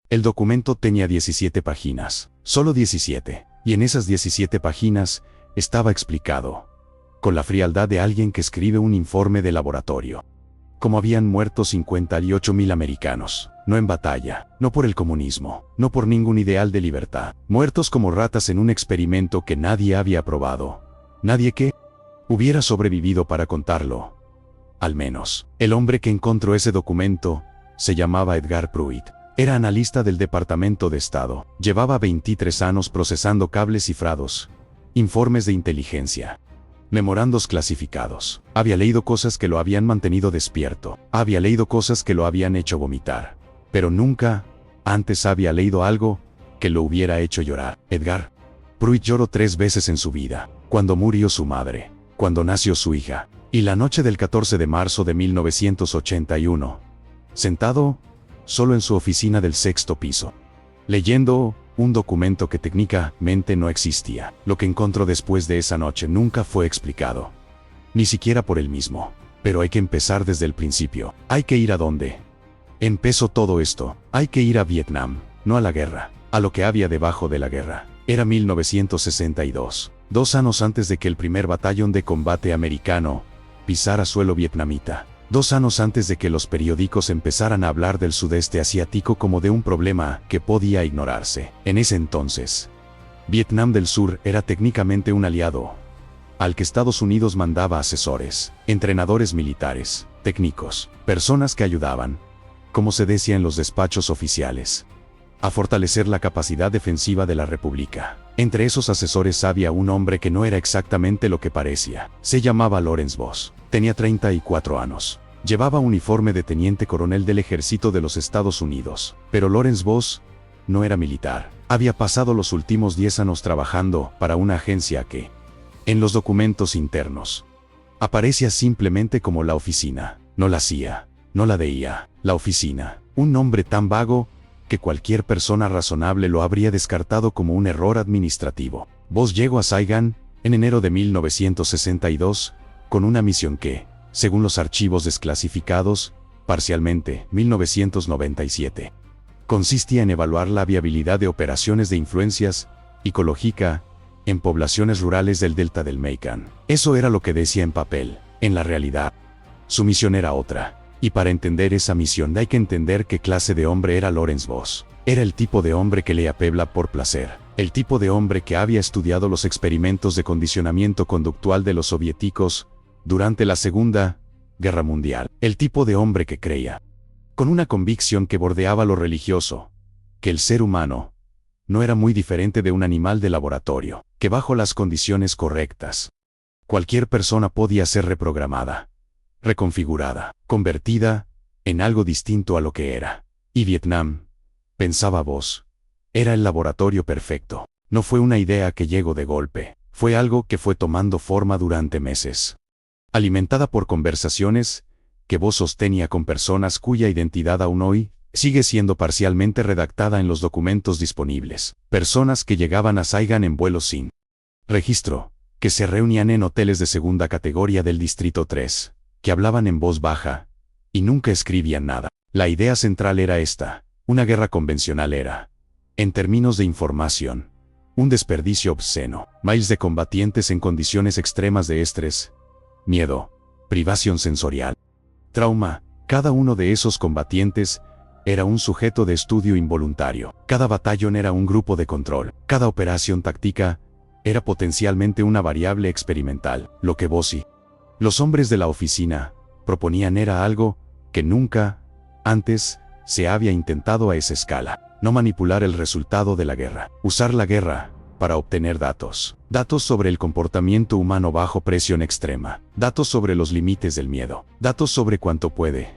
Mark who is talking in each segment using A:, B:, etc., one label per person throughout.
A: El documento tenía 17 páginas, solo 17, y en esas 17 páginas estaba explicado, con la frialdad de alguien que escribe un informe de laboratorio, cómo habían muerto 58.000 americanos, no en batalla, no por el comunismo, no por ningún ideal de libertad, muertos como ratas en un experimento que nadie había aprobado, nadie que hubiera sobrevivido para contarlo. Al menos, el hombre que encontró ese documento se llamaba Edgar Pruitt. Era analista del Departamento de Estado. Llevaba 23 años procesando cables cifrados, informes de inteligencia, memorandos clasificados. Había leído cosas que lo habían mantenido despierto. Había leído cosas que lo habían hecho vomitar. Pero nunca antes había leído algo que lo hubiera hecho llorar. Edgar Pruitt lloró 3 veces en su vida. Cuando murió su madre, cuando nació su hija, y la noche del 14 de marzo de 1981, sentado solo en su oficina del 6º piso, leyendo un documento que técnicamente no existía. Lo que encontró después de esa noche nunca fue explicado, ni siquiera por él mismo. Pero hay que empezar desde el principio. Hay que ir a dónde empezó todo esto. Hay que ir a Vietnam, no a la guerra, a lo que había debajo de la guerra. Era 1962, 2 años antes de que el primer batallón de combate americano pisara suelo vietnamita. 2 años antes de que los periódicos empezaran a hablar del sudeste asiático como de un problema que podía ignorarse. En ese entonces, Vietnam del Sur era técnicamente un aliado, al que Estados Unidos mandaba asesores, entrenadores militares, técnicos, personas que ayudaban, como se decía en los despachos oficiales, a fortalecer la capacidad defensiva de la República. Entre esos asesores había un hombre que no era exactamente lo que parecía. Se llamaba Lawrence Voss. Tenía 34 años. Llevaba uniforme de teniente coronel del ejército de los Estados Unidos. Pero Lawrence Voss no era militar. Había pasado los últimos 10 años trabajando para una agencia que, en los documentos internos, aparecía simplemente como la oficina. No la CIA, no la DIA, la oficina. Un nombre tan vago que cualquier persona razonable lo habría descartado como un error administrativo. Voss llegó a Saigon en enero de 1962 con una misión que, según los archivos desclasificados, parcialmente, 1997, consistía en evaluar la viabilidad de operaciones de influencias ecológica en poblaciones rurales del delta del Mekong. Eso era lo que decía en papel. En la realidad, su misión era otra. Y para entender esa misión hay que entender qué clase de hombre era Lawrence Voss. Era el tipo de hombre que leía Pebla por placer. El tipo de hombre que había estudiado los experimentos de condicionamiento conductual de los soviéticos durante la Segunda Guerra Mundial. El tipo de hombre que creía, con una convicción que bordeaba lo religioso, que el ser humano no era muy diferente de un animal de laboratorio, que bajo las condiciones correctas, cualquier persona podía ser reprogramada, reconfigurada, convertida en algo distinto a lo que era. Y Vietnam, pensaba Voss, era el laboratorio perfecto. No fue una idea que llegó de golpe, fue algo que fue tomando forma durante meses, alimentada por conversaciones que Voss sostenía con personas cuya identidad aún hoy sigue siendo parcialmente redactada en los documentos disponibles, personas que llegaban a Saigon en vuelos sin registro, que se reunían en hoteles de segunda categoría del Distrito 3, que hablaban en voz baja, y nunca escribían nada. La idea central era esta: una guerra convencional era, en términos de información, un desperdicio obsceno. Miles de combatientes en condiciones extremas de estrés, miedo, privación sensorial, trauma. Cada uno de esos combatientes era un sujeto de estudio involuntario. Cada batallón era un grupo de control. Cada operación táctica era potencialmente una variable experimental. Lo que Voss y los hombres de la oficina proponían era algo que nunca antes se había intentado a esa escala. No manipular el resultado de la guerra. Usar la guerra para obtener datos. Datos sobre el comportamiento humano bajo presión extrema. Datos sobre los límites del miedo. Datos sobre cuánto puede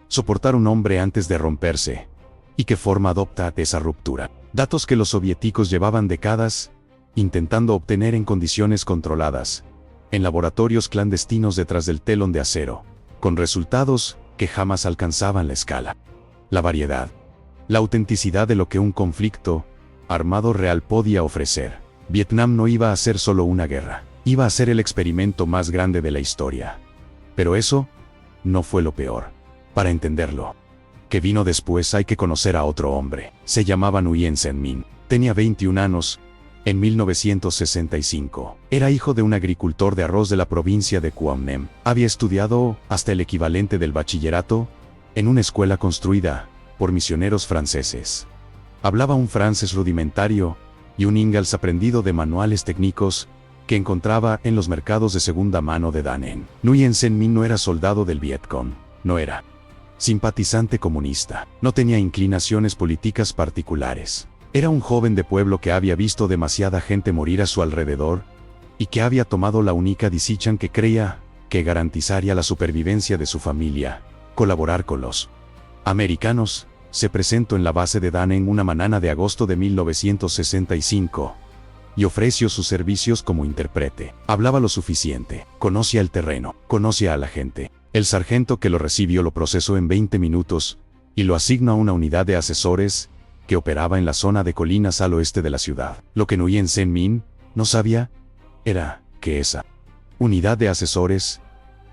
A: soportar un hombre antes de romperse y qué forma adopta esa ruptura. Datos que los soviéticos llevaban décadas intentando obtener en condiciones controladas, en laboratorios clandestinos detrás del telón de acero, con resultados que jamás alcanzaban la escala, la variedad, la autenticidad de lo que un conflicto armado real podía ofrecer. Vietnam no iba a ser solo una guerra, iba a ser el experimento más grande de la historia. Pero eso no fue lo peor. Para entenderlo, que vino después hay que conocer a otro hombre. Se llamaba Nguyen Sen Minh. Tenía 21 años. En 1965. Era hijo de un agricultor de arroz de la provincia de Quang Nam. Había estudiado hasta el equivalente del bachillerato en una escuela construida por misioneros franceses. Hablaba un francés rudimentario y un inglés aprendido de manuales técnicos que encontraba en los mercados de segunda mano de Da Nang. Nguyen Sen Minh no era soldado del Vietcong, no era simpatizante comunista, no tenía inclinaciones políticas particulares. Era un joven de pueblo que había visto demasiada gente morir a su alrededor y que había tomado la única decisión que creía que garantizaría la supervivencia de su familia, colaborar con los americanos. Se presentó en la base de Da Nang una mañana de agosto de 1965 y ofreció sus servicios como intérprete. Hablaba lo suficiente, conocía el terreno, conocía a la gente. El sargento que lo recibió lo procesó en 20 minutos y lo asignó a una unidad de asesores que operaba en la zona de colinas al oeste de la ciudad. Lo que Nguyen Sen Minh no sabía era que esa unidad de asesores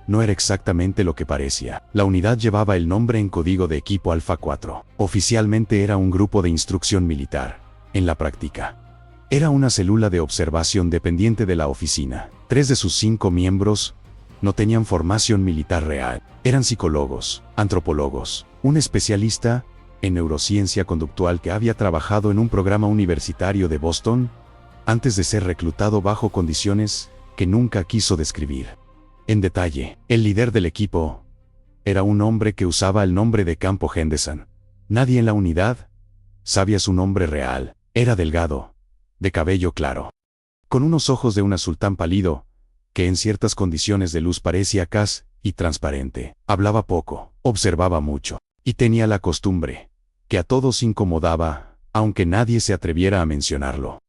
A: no era exactamente lo que parecía. La unidad llevaba el nombre en código de equipo Alfa 4. Oficialmente era un grupo de instrucción militar. En la práctica, era una célula de observación dependiente de la oficina. 3 de sus 5 miembros no tenían formación militar real. Eran psicólogos, antropólogos, un especialista en neurociencia conductual que había trabajado en un programa universitario de Boston antes de ser reclutado bajo condiciones que nunca quiso describir en detalle. El líder del equipo era un hombre que usaba el nombre de Campo Henderson. Nadie en la unidad sabía su nombre real. Era delgado, de cabello claro, con unos ojos de un azul tan pálido que en ciertas condiciones de luz parecía casi transparente. Hablaba poco, observaba mucho y tenía la costumbre que a todos incomodaba, aunque nadie se atreviera a mencionarlo,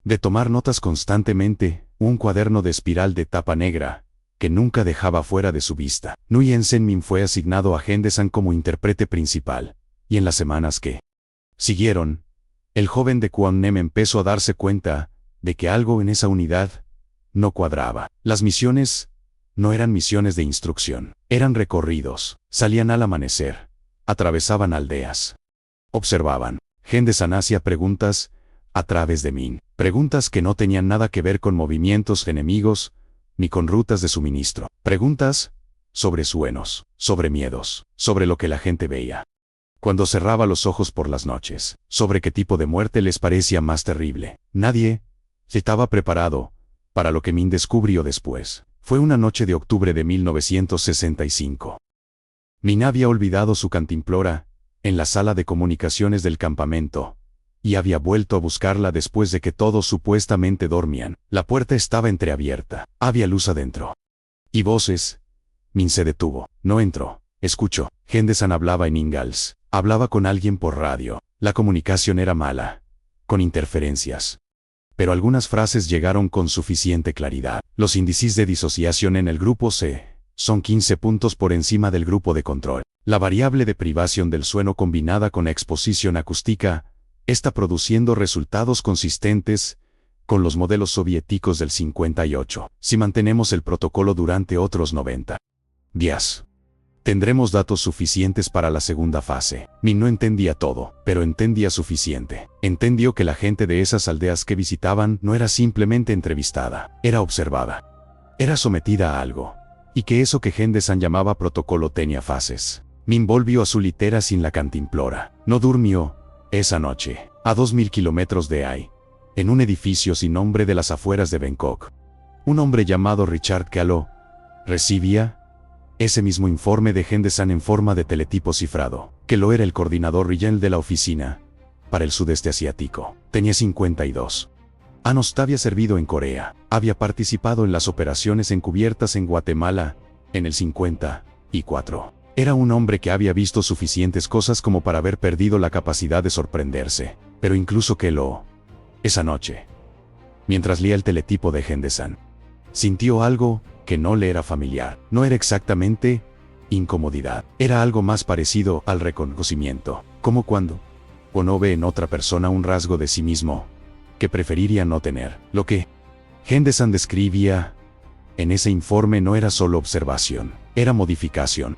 A: de tomar notas constantemente, un cuaderno de espiral de tapa negra, que nunca dejaba fuera de su vista. Nguyen Sen Minh fue asignado a Henderson como intérprete principal, y en las semanas que siguieron, el joven de Quang Nam empezó a darse cuenta de que algo en esa unidad no cuadraba. Las misiones no eran misiones de instrucción, eran recorridos, salían al amanecer, atravesaban aldeas, observaban. Henderson hacía preguntas a través de Minh, preguntas que no tenían nada que ver con movimientos enemigos, ni con rutas de suministro. Preguntas sobre sueños, sobre miedos, sobre lo que la gente veía cuando cerraba los ojos por las noches, sobre qué tipo de muerte les parecía más terrible. Nadie estaba preparado para lo que Minh descubrió después. Fue una noche de octubre de 1965. Minh había olvidado su cantimplora en la sala de comunicaciones del campamento y había vuelto a buscarla después de que todos supuestamente dormían. La puerta estaba entreabierta, había luz adentro y voces. Minh se detuvo. No entró. Escuchó. Henderson hablaba en inglés. Hablaba con alguien por radio. La comunicación era mala, con interferencias, pero algunas frases llegaron con suficiente claridad. Los índices de disociación en el grupo C son 15 puntos por encima del grupo de control. La variable de privación del sueño combinada con exposición acústica está produciendo resultados consistentes con los modelos soviéticos del 58. Si mantenemos el protocolo durante otros 90 días, tendremos datos suficientes para la segunda fase. Minh no entendía todo, pero entendía suficiente. Entendió que la gente de esas aldeas que visitaban no era simplemente entrevistada, era observada, era sometida a algo, y que eso que Henderson llamaba protocolo tenía fases. Minh volvió a su litera sin la cantimplora. No durmió esa noche, a 2000 kilómetros de ahí, en un edificio sin nombre de las afueras de Bangkok. Un hombre llamado Richard Kahlo recibía ese mismo informe de Henderson en forma de teletipo cifrado. Kahlo era el coordinador regional de la oficina para el sudeste asiático. Tenía 52 años, había servido en Corea, había participado en las operaciones encubiertas en Guatemala en el 54. Era un hombre que había visto suficientes cosas como para haber perdido la capacidad de sorprenderse. Pero incluso Kahlo, esa noche, mientras leía el teletipo de Henderson, sintió algo que no le era familiar. No era exactamente incomodidad, era algo más parecido al reconocimiento, como cuando uno ve en otra persona un rasgo de sí mismo que preferiría no tener. Lo que Henderson describía en ese informe no era solo observación, era modificación.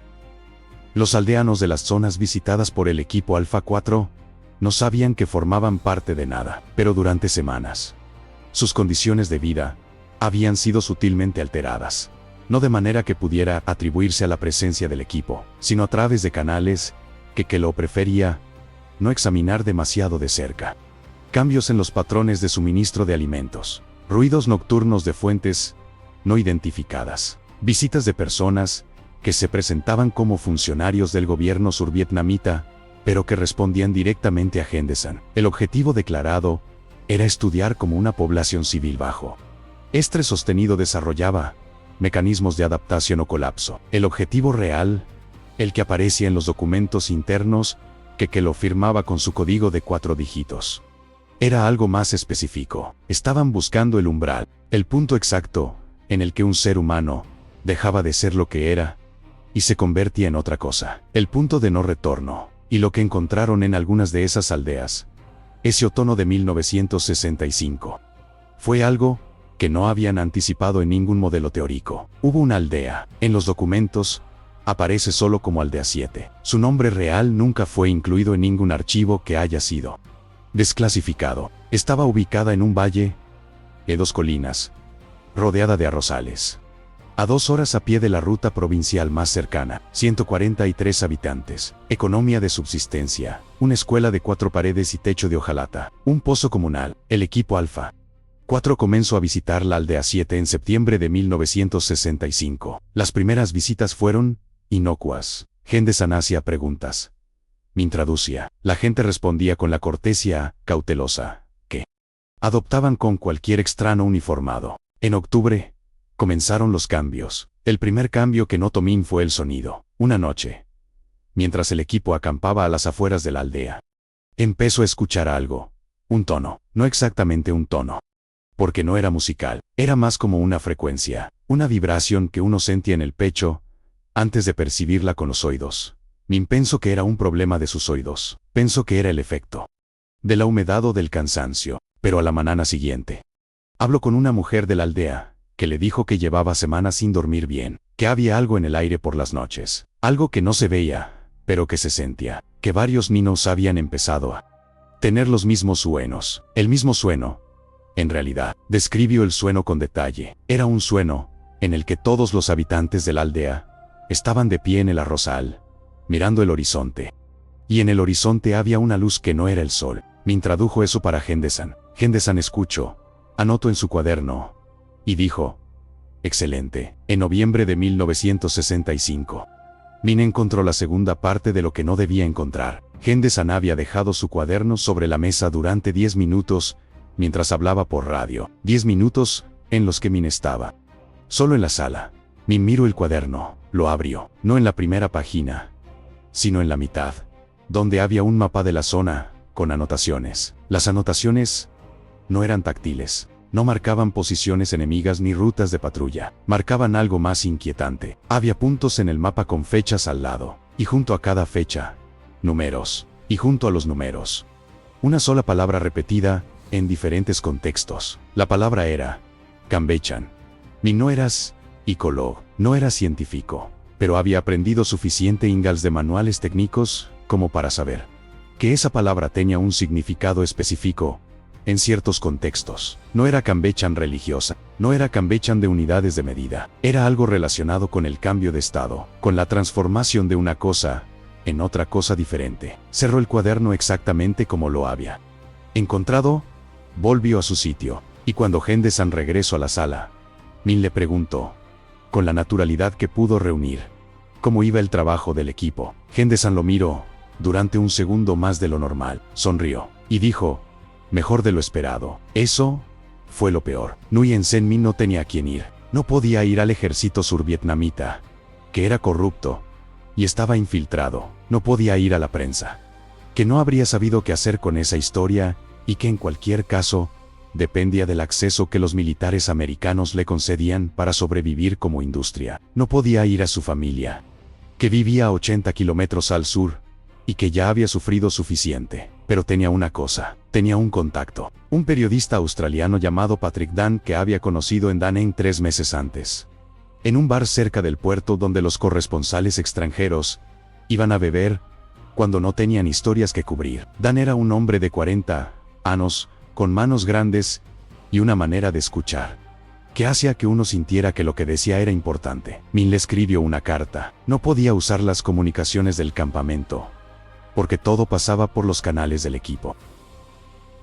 A: Los aldeanos de las zonas visitadas por el equipo Alfa 4 no sabían que formaban parte de nada, pero durante semanas, sus condiciones de vida habían sido sutilmente alteradas, no de manera que pudiera atribuirse a la presencia del equipo, sino a través de canales que lo prefería no examinar demasiado de cerca. Cambios en los patrones de suministro de alimentos, ruidos nocturnos de fuentes no identificadas, visitas de personas que se presentaban como funcionarios del gobierno survietnamita, pero que respondían directamente a Henderson. El objetivo declarado era estudiar cómo una población civil bajo estrés sostenido desarrollaba mecanismos de adaptación o colapso. El objetivo real, el que aparecía en los documentos internos, que lo firmaba con su código de 4 dígitos. Era algo más específico. Estaban buscando el umbral, el punto exacto en el que un ser humano dejaba de ser lo que era y se convertía en otra cosa. El punto de no retorno. Y lo que encontraron en algunas de esas aldeas, ese otoño de 1965, fue algo que no habían anticipado en ningún modelo teórico. Hubo una aldea. En los documentos aparece solo como Aldea 7. Su nombre real nunca fue incluido en ningún archivo que haya sido desclasificado. Estaba ubicada en un valle de 2 colinas, rodeada de arrozales, a 2 horas a pie de la ruta provincial más cercana. 143 habitantes, economía de subsistencia, una escuela de 4 paredes y techo de hojalata, un pozo comunal. El equipo Alfa 4 comenzó a visitar la Aldea 7 en septiembre de 1965. Las primeras visitas fueron inocuas. Henderson hacía preguntas. Me introducía. La gente respondía con la cortesía cautelosa que adoptaban con cualquier extraño uniformado. En octubre comenzaron los cambios. El primer cambio que notó Min fue el sonido. Una noche, mientras el equipo acampaba a las afueras de la aldea, empezó a escuchar algo. Un tono. No exactamente un tono, porque no era musical. Era más como una frecuencia, una vibración que uno sentía en el pecho antes de percibirla con los oídos. Min pensó que era un problema de sus oídos. Pensó que era el efecto de la humedad o del cansancio. Pero a la mañana siguiente, habló con una mujer de la aldea, que le dijo que llevaba semanas sin dormir bien, que había algo en el aire por las noches, algo que no se veía, pero que se sentía, que varios niños habían empezado a tener los mismos sueños, el mismo sueño. En realidad, describió el sueño con detalle. Era un sueño en el que todos los habitantes de la aldea estaban de pie en el arrozal, mirando el horizonte. Y en el horizonte había una luz que no era el sol. Me tradujo eso para Henderson. Henderson escuchó, anotó en su cuaderno, y dijo: excelente. En noviembre de 1965, Min encontró la segunda parte de lo que no debía encontrar. Henderson había dejado su cuaderno sobre la mesa durante 10 minutos, mientras hablaba por radio. 10 minutos en los que Min estaba solo en la sala. Min miró el cuaderno, lo abrió, no en la primera página, sino en la mitad, donde había un mapa de la zona, con anotaciones. Las anotaciones no eran táctiles, no marcaban posiciones enemigas ni rutas de patrulla, marcaban algo más inquietante. Había puntos en el mapa con fechas al lado, y junto a cada fecha, números, y junto a los números, una sola palabra repetida, en diferentes contextos. La palabra era Cambechan. Min no eras ecólogo, no era científico, pero había aprendido suficiente inglés de manuales técnicos como para saber que esa palabra tenía un significado específico en ciertos contextos. No era Cambechan religiosa, no era Cambechan de unidades de medida, era algo relacionado con el cambio de estado, con la transformación de una cosa en otra cosa diferente. Cerró el cuaderno exactamente como lo había encontrado, volvió a su sitio, y cuando Henderson regresó a la sala, Min le preguntó, con la naturalidad que pudo reunir, cómo iba el trabajo del equipo. Henderson lo miró durante un segundo más de lo normal, sonrió, y dijo: mejor de lo esperado. Eso fue lo peor. Nguyen Sen Min no tenía a quién ir. No podía ir al ejército survietnamita, que era corrupto y estaba infiltrado. No podía ir a la prensa, que no habría sabido qué hacer con esa historia, y que en cualquier caso, dependía del acceso que los militares americanos le concedían para sobrevivir como industria. No podía ir a su familia, que vivía a 80 kilómetros al sur, y que ya había sufrido suficiente. Pero tenía una cosa, tenía un contacto, un periodista australiano llamado Patrick Dan que había conocido en Da Nang 3 meses antes, en un bar cerca del puerto donde los corresponsales extranjeros Iban a beber cuando no tenían historias que cubrir. Dan era un hombre de 40 años, con manos grandes y una manera de escuchar que hacía que uno sintiera que lo que decía era importante. Min le escribió una carta. No podía usar las comunicaciones del campamento, porque todo pasaba por los canales del equipo.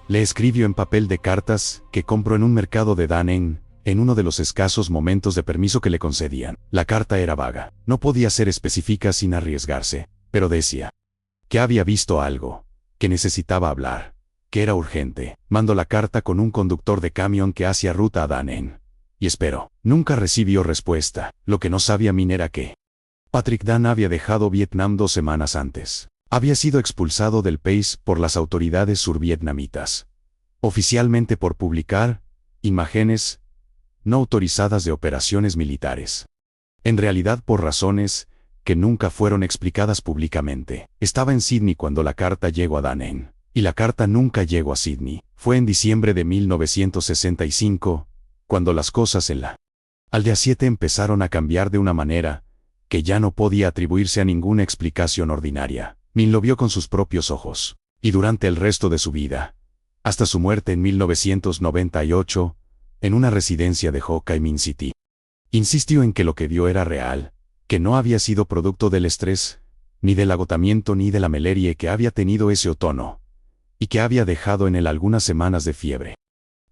A: Le escribió en papel de cartas que compró en un mercado de Danen, en uno de los escasos momentos de permiso que le concedían. La carta era vaga. No podía ser específica sin arriesgarse, pero decía que había visto algo, que necesitaba hablar, que era urgente. Mandó la carta con un conductor de camión que hacía ruta a Danen. Y esperó. Nunca recibió respuesta. Lo que no sabía Min era que Patrick Dan había dejado Vietnam 2 semanas antes. Había sido expulsado del país por las autoridades survietnamitas, oficialmente por publicar imágenes no autorizadas de operaciones militares. En realidad por razones que nunca fueron explicadas públicamente. Estaba en Sydney cuando la carta llegó a Danen, y la carta nunca llegó a Sydney. Fue en diciembre de 1965, cuando las cosas en la aldea 7 empezaron a cambiar de una manera que ya no podía atribuirse a ninguna explicación ordinaria. Min lo vio con sus propios ojos, y durante el resto de su vida, hasta su muerte en 1998, en una residencia de Ho Chi Minh City. Insistió en que lo que vio era real, que no había sido producto del estrés, ni del agotamiento ni de la malaria que había tenido ese otoño, y que había dejado en él algunas semanas de fiebre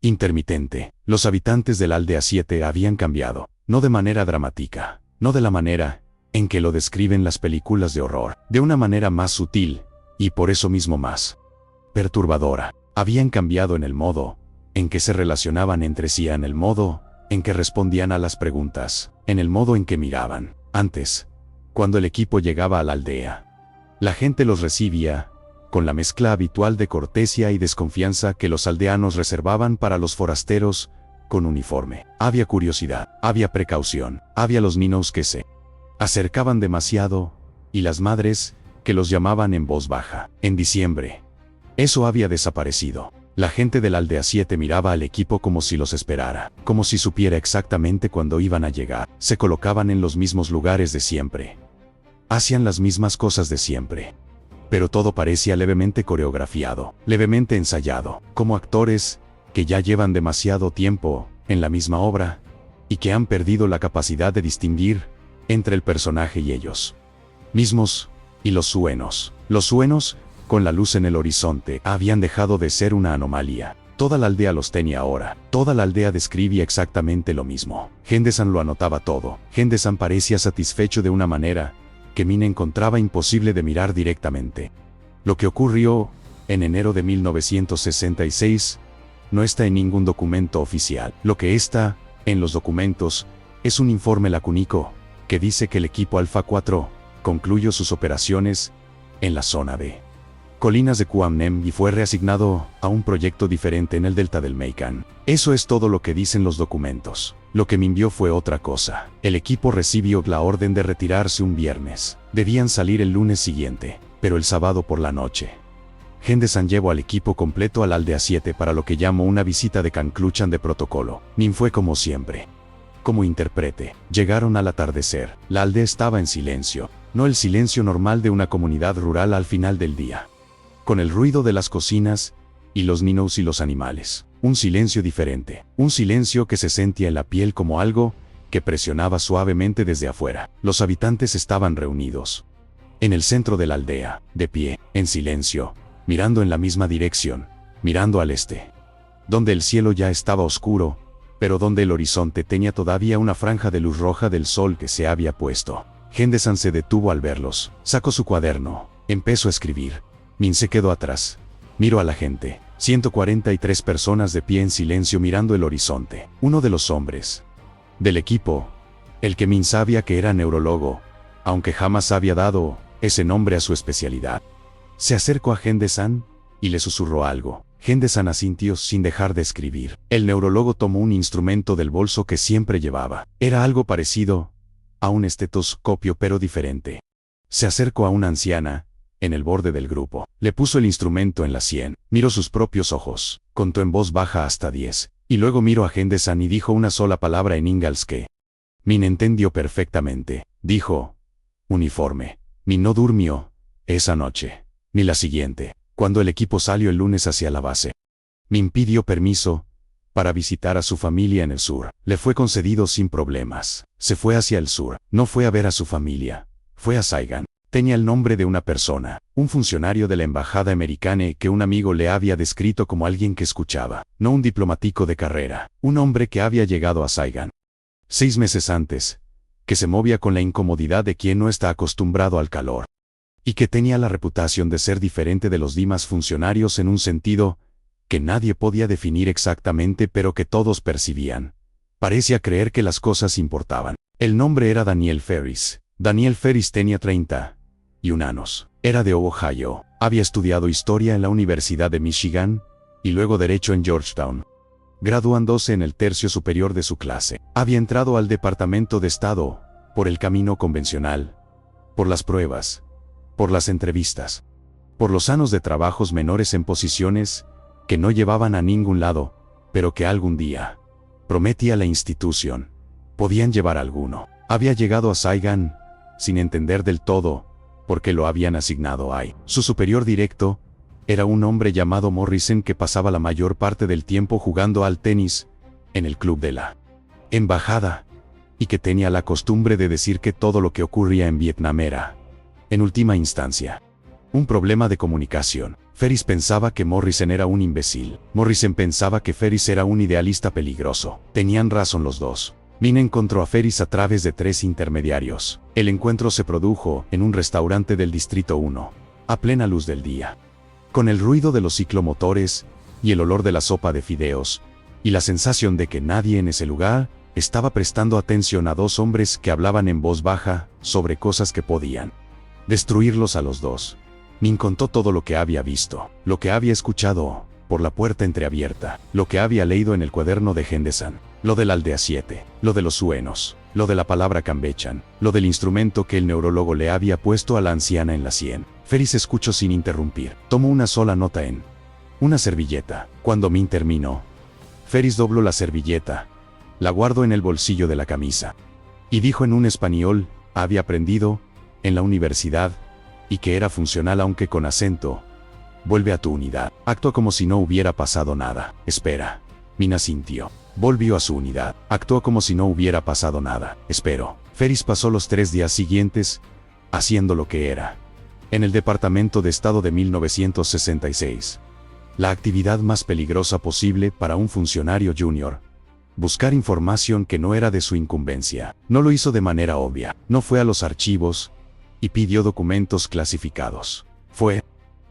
A: intermitente. Los habitantes de la aldea 7 habían cambiado, no de manera dramática, no de la manera en que lo describen las películas de horror, de una manera más sutil, y por eso mismo más perturbadora. Habían cambiado en el modo en que se relacionaban entre sí, en el modo en que respondían a las preguntas, en el modo en que miraban. Antes, cuando el equipo llegaba a la aldea, la gente los recibía con la mezcla habitual de cortesía y desconfianza que los aldeanos reservaban para los forasteros con uniforme. Había curiosidad, había precaución, había los niños que se acercaban demasiado, y las madres que los llamaban en voz baja. En diciembre, eso había desaparecido. La gente de la aldea 7 miraba al equipo como si los esperara, como si supiera exactamente cuándo iban a llegar. Se colocaban en los mismos lugares de siempre. Hacían las mismas cosas de siempre. Pero todo parecía levemente coreografiado, levemente ensayado, como actores que ya llevan demasiado tiempo en la misma obra y que han perdido la capacidad de distinguir entre el personaje y ellos mismos. Y los suenos. Los suenos, con la luz en el horizonte, habían dejado de ser una anomalía. Toda la aldea los tenía ahora. Toda la aldea describía exactamente lo mismo. Henderson lo anotaba todo. Henderson parecía satisfecho de una manera que Min encontraba imposible de mirar directamente. Lo que ocurrió en enero de 1966 no está en ningún documento oficial. Lo que está en los documentos es un informe lacónico que dice que el equipo Alpha 4 concluyó sus operaciones en la zona de colinas de Quam Nem y fue reasignado a un proyecto diferente en el delta del Mekong. Eso es todo lo que dicen los documentos. Lo que me envió fue otra cosa. El equipo recibió la orden de retirarse un viernes. Debían salir el lunes siguiente, pero el sábado por la noche Henderson llevó al equipo completo a la aldea 7 para lo que llamó una visita de conclusión de protocolo. Min fue como siempre. Como intérprete. Llegaron al atardecer. La aldea estaba en silencio. No el silencio normal de una comunidad rural al final del día, con el ruido de las cocinas y los niños y los animales. Un silencio diferente. Un silencio que se sentía en la piel como algo que presionaba suavemente desde afuera. Los habitantes estaban reunidos en el centro de la aldea, de pie, en silencio, mirando en la misma dirección, mirando al este, donde el cielo ya estaba oscuro, pero donde el horizonte tenía todavía una franja de luz roja del sol que se había puesto. Henderson se detuvo al verlos, sacó su cuaderno, empezó a escribir. Min se quedó atrás. Miró a la gente. 143 personas de pie en silencio mirando el horizonte. Uno de los hombres del equipo, el que Min sabía que era neurólogo, aunque jamás había dado ese nombre a su especialidad, se acercó a Henderson y le susurró algo. Henderson asintió sin dejar de escribir. El neurólogo tomó un instrumento del bolso que siempre llevaba. Era algo parecido a un estetoscopio pero diferente. Se acercó a una anciana en el borde del grupo. Le puso el instrumento en la sien. Miró sus propios ojos. Contó en voz baja hasta 10. Y luego miró a Henderson y dijo una sola palabra en inglés que Min entendió perfectamente. Dijo: uniforme. Min no durmió esa noche, ni la siguiente, cuando el equipo salió el lunes hacia la base. Min pidió permiso para visitar a su familia en el sur. Le fue concedido sin problemas. Se fue hacia el sur. No fue a ver a su familia. Fue a Saigon. Tenía el nombre de una persona, un funcionario de la embajada americana que un amigo le había descrito como alguien que escuchaba, no un diplomático de carrera, un hombre que había llegado a Saigon 6 meses antes, que se movía con la incomodidad de quien no está acostumbrado al calor, y que tenía la reputación de ser diferente de los demás funcionarios en un sentido que nadie podía definir exactamente pero que todos percibían. Parecía creer que las cosas importaban. El nombre era Daniel Ferris. Daniel Ferris tenía 31 años. Era de Ohio. Había estudiado historia en la Universidad de Michigan y luego derecho en Georgetown, graduándose en el tercio superior de su clase. Había entrado al Departamento de Estado por el camino convencional, por las pruebas, por las entrevistas, por los años de trabajos menores en posiciones que no llevaban a ningún lado, pero que algún día, prometía la institución, podían llevar a alguno. Había llegado a Saigon sin entender del todo por qué lo habían asignado ahí. Su superior directo era un hombre llamado Morrison que pasaba la mayor parte del tiempo jugando al tenis en el club de la embajada y que tenía la costumbre de decir que todo lo que ocurría en Vietnam era, en última instancia, un problema de comunicación. Ferris pensaba que Morrison era un imbécil. Morrison pensaba que Ferris era un idealista peligroso. Tenían razón los dos. Min encontró a Ferris a través de 3 intermediarios. El encuentro se produjo en un restaurante del Distrito 1, a plena luz del día, con el ruido de los ciclomotores y el olor de la sopa de fideos, y la sensación de que nadie en ese lugar estaba prestando atención a 2 hombres que hablaban en voz baja sobre cosas que podían destruirlos a los dos. Min contó todo lo que había visto, lo que había escuchado por la puerta entreabierta, lo que había leído en el cuaderno de Henderson, lo de la aldea 7, lo de los suenos, lo de la palabra Cambechan, lo del instrumento que el neurólogo le había puesto a la anciana en la sien. Ferris escuchó sin interrumpir. Tomó una sola nota en una servilleta. Cuando Min terminó, Ferris dobló la servilleta, la guardó en el bolsillo de la camisa, y dijo en un español, había aprendido en la universidad, y que era funcional aunque con acento. Vuelve a tu unidad. Actuó como si no hubiera pasado nada. Espera. Min asintió. Volvió a su unidad. Actuó como si no hubiera pasado nada. Espero. Ferris pasó los 3 días siguientes haciendo lo que era en el Departamento de Estado de 1966. La actividad más peligrosa posible para un funcionario junior. Buscar información que no era de su incumbencia. No lo hizo de manera obvia. No fue a los archivos y pidió documentos clasificados. Fue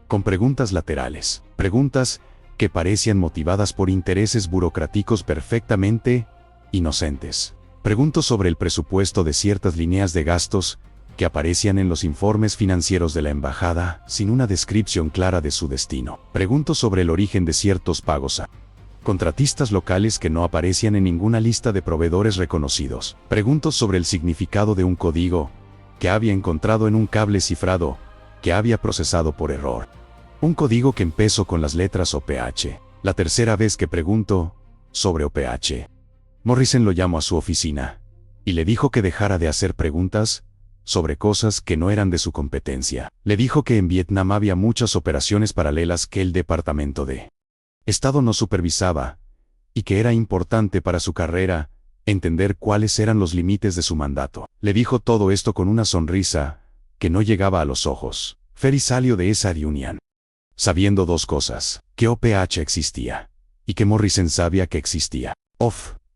A: con preguntas laterales, preguntas que parecían motivadas por intereses burocráticos perfectamente inocentes. Preguntó sobre el presupuesto de ciertas líneas de gastos que aparecían en los informes financieros de la embajada sin una descripción clara de su destino. Preguntó sobre el origen de ciertos pagos a contratistas locales que no aparecían en ninguna lista de proveedores reconocidos. Preguntó sobre el significado de un código que había encontrado en un cable cifrado que había procesado por error. Un código que empezó con las letras OPH. La tercera vez que preguntó sobre OPH, Morrison lo llamó a su oficina y le dijo que dejara de hacer preguntas sobre cosas que no eran de su competencia. Le dijo que en Vietnam había muchas operaciones paralelas que el Departamento de Estado no supervisaba y que era importante para su carrera entender cuáles eran los límites de su mandato. Le dijo todo esto con una sonrisa que no llegaba a los ojos. Ferris salió de esa reunión sabiendo 2 cosas, que OPH existía y que Morrison sabía que existía.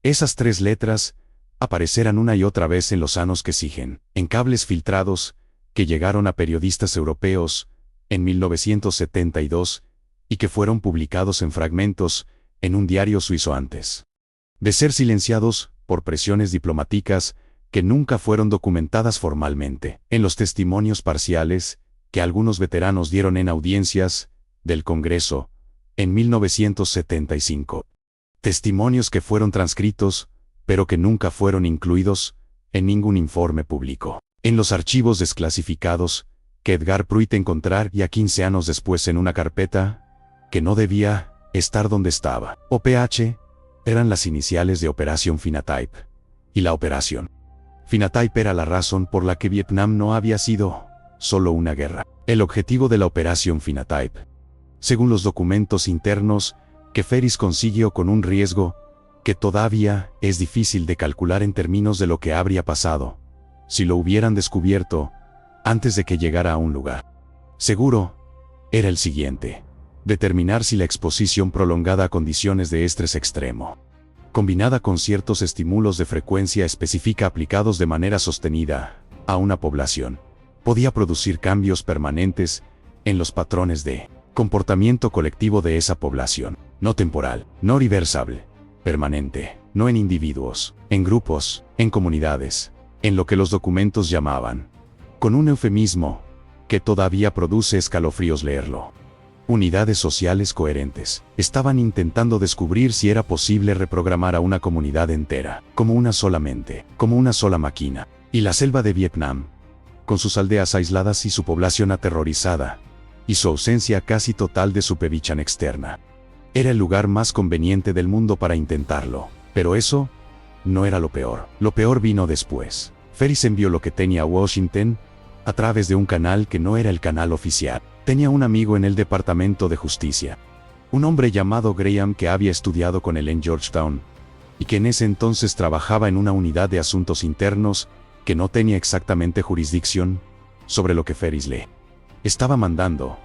A: Esas 3 letras aparecerán una y otra vez en los años que siguen, en cables filtrados que llegaron a periodistas europeos en 1972 y que fueron publicados en fragmentos en un diario suizo antes de ser silenciados por presiones diplomáticas que nunca fueron documentadas formalmente. En los testimonios parciales que algunos veteranos dieron en audiencias del Congreso en 1975. Testimonios que fueron transcritos, pero que nunca fueron incluidos en ningún informe público. En los archivos desclasificados que Edgar Pruitt encontrar ya 15 años después en una carpeta que no debía estar donde estaba. OPH eran las iniciales de Operación Phenotype. Y la operación Phenotype era la razón por la que Vietnam no había sido solo una guerra. El objetivo de la operación Phenotype, según los documentos internos, que Ferris consiguió con un riesgo que todavía es difícil de calcular en términos de lo que habría pasado si lo hubieran descubierto antes de que llegara a un lugar seguro, era el siguiente: determinar si la exposición prolongada a condiciones de estrés extremo, combinada con ciertos estímulos de frecuencia específica aplicados de manera sostenida a una población, podía producir cambios permanentes en los patrones de comportamiento colectivo de esa población, no temporal, no reversible, permanente, no en individuos, en grupos, en comunidades, en lo que los documentos llamaban, con un eufemismo que todavía produce escalofríos leerlo, unidades sociales coherentes. Estaban intentando descubrir si era posible reprogramar a una comunidad entera, como una sola mente, como una sola máquina. Y la selva de Vietnam, con sus aldeas aisladas y su población aterrorizada, y su ausencia casi total de supervisión externa, era el lugar más conveniente del mundo para intentarlo. Pero eso no era lo peor. Lo peor vino después. Ferris envió lo que tenía a Washington a través de un canal que no era el canal oficial. Tenía un amigo en el Departamento de Justicia, un hombre llamado Graham que había estudiado con él en Georgetown, y que en ese entonces trabajaba en una unidad de asuntos internos que no tenía exactamente jurisdicción sobre lo que Ferris le estaba mandando,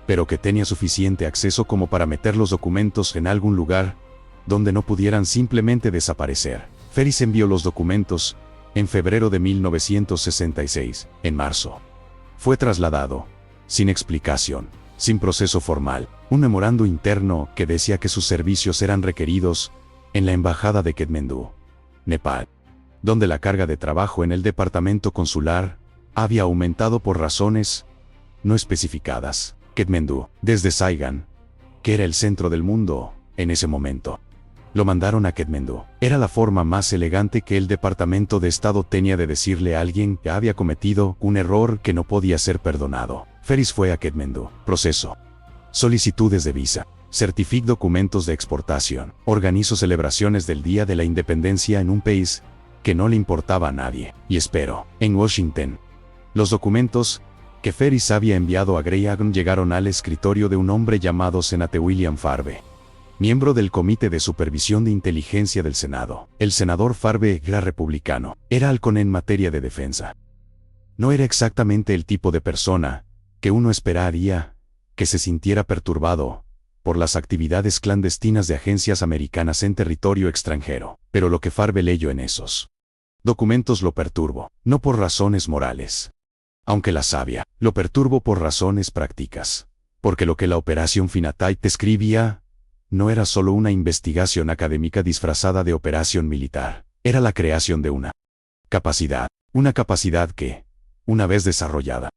A: pero que tenía suficiente acceso como para meter los documentos en algún lugar donde no pudieran simplemente desaparecer. Ferris envió los documentos en febrero de 1966. En marzo, fue trasladado, sin explicación, sin proceso formal, un memorando interno que decía que sus servicios eran requeridos en la embajada de Katmandú, Nepal, donde la carga de trabajo en el departamento consular había aumentado por razones no especificadas. Katmandú, desde Saigon, que era el centro del mundo en ese momento, lo mandaron a Katmandú. Era la forma más elegante que el Departamento de Estado tenía de decirle a alguien que había cometido un error que no podía ser perdonado. Ferris fue a Katmandú, proceso solicitudes de visa, certificó documentos de exportación, organizó celebraciones del Día de la Independencia en un país que no le importaba a nadie, y esperó. En Washington, los documentos que Ferris había enviado a Graham llegaron al escritorio de un hombre llamado Senate William Farbe, miembro del Comité de Supervisión de Inteligencia del Senado. El senador Farbe era republicano, era halcón en materia de defensa. No era exactamente el tipo de persona que uno esperaría que se sintiera perturbado por las actividades clandestinas de agencias americanas en territorio extranjero, pero lo que Farbe leyó en esos documentos lo perturbó, no por razones morales, aunque las había, lo perturbó por razones prácticas, porque lo que la operación Phenotype describía no era solo una investigación académica disfrazada de operación militar, era la creación de una capacidad que, una vez desarrollada,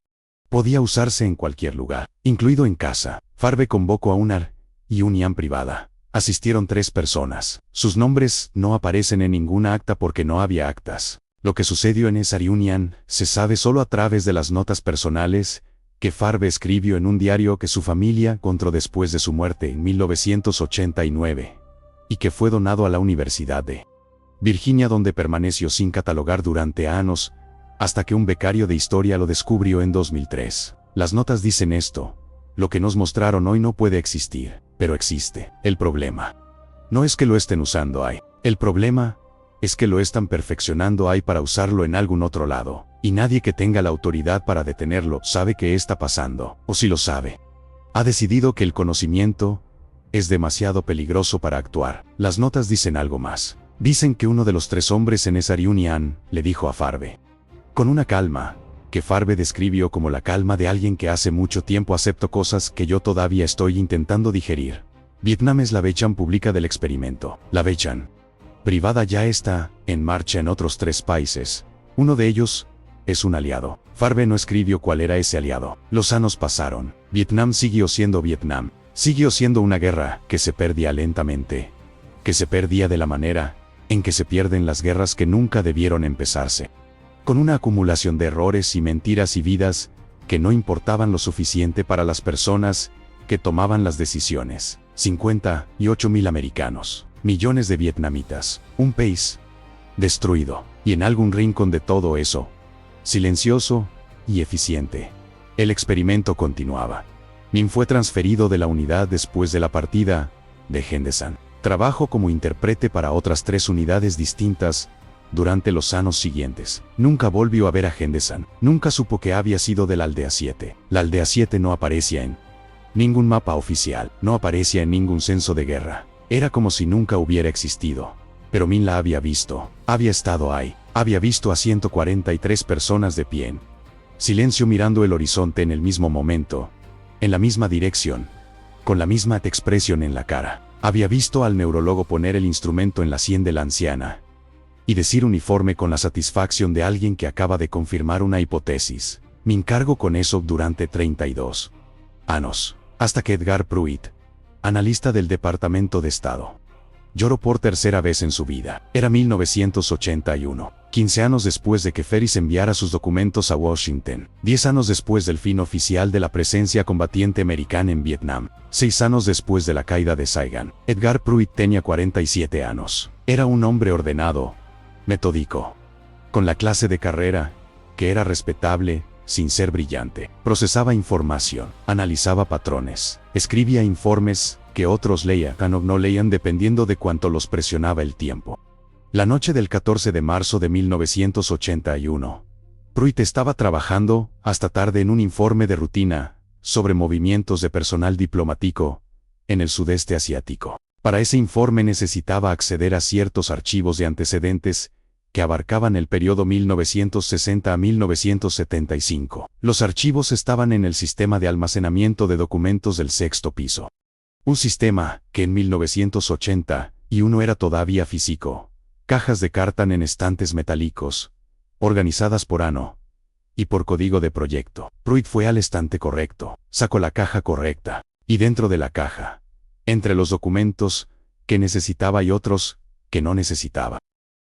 A: podía usarse en cualquier lugar, incluido en casa. Farbe convocó a una reunión privada. Asistieron 3 personas. Sus nombres no aparecen en ninguna acta porque no había actas. Lo que sucedió en esa reunión se sabe solo a través de las notas personales que Farbe escribió en un diario que su familia encontró después de su muerte en 1989, y que fue donado a la Universidad de Virginia, donde permaneció sin catalogar durante años, hasta que un becario de historia lo descubrió en 2003. Las notas dicen esto: lo que nos mostraron hoy no puede existir, pero existe. El problema no es que lo estén usando ahí, el problema es que lo están perfeccionando ahí para usarlo en algún otro lado, y nadie que tenga la autoridad para detenerlo sabe qué está pasando, o si lo sabe, ha decidido que el conocimiento es demasiado peligroso para actuar. Las notas dicen algo más. Dicen que uno de los 3 hombres en esa reunión le dijo a Farbe, con una calma que Farbe describió como la calma de alguien que hace mucho tiempo aceptó cosas que yo todavía estoy intentando digerir: Vietnam es la versión pública del experimento. La versión privada ya está en marcha en otros 3 países. Uno de ellos es un aliado. Farbe no escribió cuál era ese aliado. Los años pasaron. Vietnam siguió siendo Vietnam. Siguió siendo una guerra que se perdía lentamente, que se perdía de la manera en que se pierden las guerras que nunca debieron empezarse, con una acumulación de errores y mentiras y vidas que no importaban lo suficiente para las personas que tomaban las decisiones. 58.000 americanos, millones de vietnamitas, un país destruido, y en algún rincón de todo eso, silencioso y eficiente, El experimento continuaba. Min fue transferido de la unidad después de la partida de Henderson. Trabajó como intérprete para otras 3 unidades distintas durante los años siguientes. Nunca volvió a ver a Henderson. Nunca supo que había sido de la aldea 7. La aldea 7 no aparecía en ningún mapa oficial, no aparecía en ningún censo de guerra. Era como si nunca hubiera existido. Pero Min la había visto. Había estado ahí. Había visto a 143 personas de pie en silencio mirando el horizonte en el mismo momento, en la misma dirección, con la misma expresión en la cara. Había visto al neurólogo poner el instrumento en la sien de la anciana y decir uniforme con la satisfacción de alguien que acaba de confirmar una hipótesis. Me encargo con eso durante 32 años, hasta que Edgar Pruitt, analista del Departamento de Estado, lloró por tercera vez en su vida. Era 1981, 15 años después de que Ferris enviara sus documentos a Washington, 10 años después del fin oficial de la presencia combatiente americana en Vietnam, 6 años después de la caída de Saigon. Edgar Pruitt tenía 47 años. Era un hombre ordenado, metódico, con la clase de carrera, que era respetable, sin ser brillante. Procesaba información, analizaba patrones, escribía informes que otros leían o no leían dependiendo de cuánto los presionaba el tiempo. La noche del 14 de marzo de 1981, Pruitt estaba trabajando hasta tarde en un informe de rutina sobre movimientos de personal diplomático en el sudeste asiático. Para ese informe necesitaba acceder a ciertos archivos de antecedentes que abarcaban el periodo 1960 a 1975. Los archivos estaban en el sistema de almacenamiento de documentos del 6º piso. Un sistema que en 1981 era todavía físico. Cajas de cartón en estantes metálicos, organizadas por año y por código de proyecto. Pruitt fue al estante correcto, sacó la caja correcta, y dentro de la caja, entre los documentos que necesitaba y otros que no necesitaba,